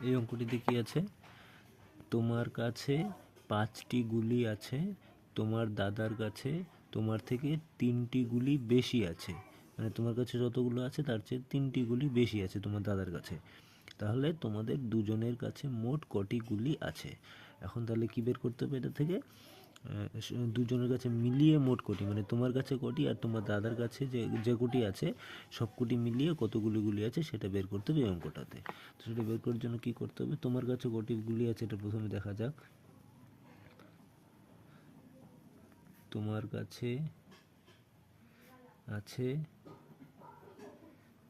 এই অঙ্কটিতে কি আছে? তোমার কাছে 5টি গুলি আছে, তোমার দাদার কাছে তোমার থেকে 3টি গুলি বেশি আছে। মানে তোমার কাছে যতগুলো আছে তার চেয়ে 3টি গুলি বেশি আছে তোমার দাদার কাছে। তাহলে তোমাদের দুজনের কাছে মোট কটি গুলি আছে? এখন তাহলে কি বের করতে হবে এটা থেকে? দুজনের কাছে মিলিয়ে মোট কটি, মানে তোমার কাছে কটি আর তোমার দাদার কাছে যে কটি আছে সব কটি মিলিয়ে কতগুলি গুলি আছে সেটা বের করতে হবে এই অঙ্কটাতে। তো সেটা বের করার জন্য কি করতে হবে? তোমার কাছে কটি গুলি আছে এটা প্রথমে দেখা যাক। তোমার কাছে আছে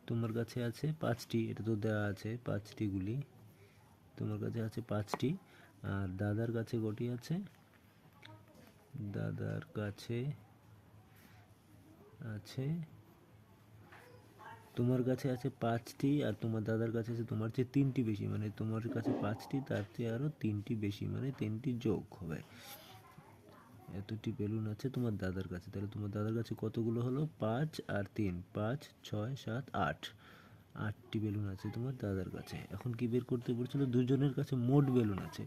তোমার কাছে আছে 5টি, এটা তো দেওয়া আছে 5টি গুলি তোমার কাছে আছে 5টি। আর দাদার কাছে কটি আছে? দাদার কাছে আছে তোমার কাছে আছে 5টি আর তোমার দাদার কাছে আছে তোমার চেয়ে 3টি বেশি, মানে তোমার কাছে 5টি তার চেয়ে আরও 3টি বেশি, মানে 3টি যোগ হবে। এতটি বেলুন আছে তোমার দাদার কাছে, তাহলে তোমার দাদার কাছে কতগুলো হলো? 5 আর 3, 5, 6, 7, 8, 8টি বেলুন আছে তোমার দাদার কাছে। এখন কি বের করতে বলছিল? দুজনের কাছে মোট বেলুন আছে,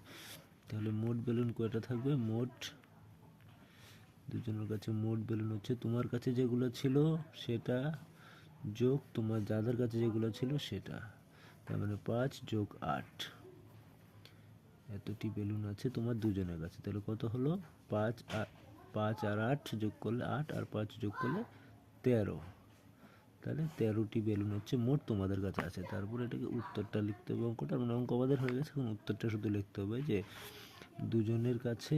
তাহলে মোট বেলুন কয়টা থাকবে? দুজনের কাছে মোট বেলুন হচ্ছে তোমার কাছে যেগুলো ছিল সেটা যোগ তোমার দাদার কাছে যেগুলো ছিল সেটা, তার মানে 5 যোগ 8, এতটি বেলুন আছে তোমার দুজনের কাছে। তাহলে কত হলো? 5 আর 8 যোগ করলে 8 আর 5 যোগ করলে 13, তাহলে 13টি বেলুন হচ্ছে মোট তোমাদের কাছে আছে। তারপরে এটাকে উত্তরটা লিখতে হবে অঙ্কটা, মানে অঙ্ক আমাদের হয়ে গেছে। এখন উত্তরটা শুধু লিখতে হবে যে দুজনের কাছে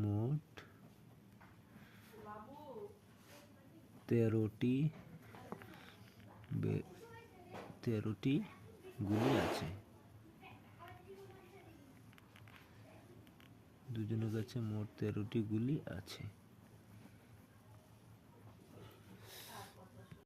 মোট 13টি গুলি আছে। দুজনের কাছে মোট 13টি গুলি আছে।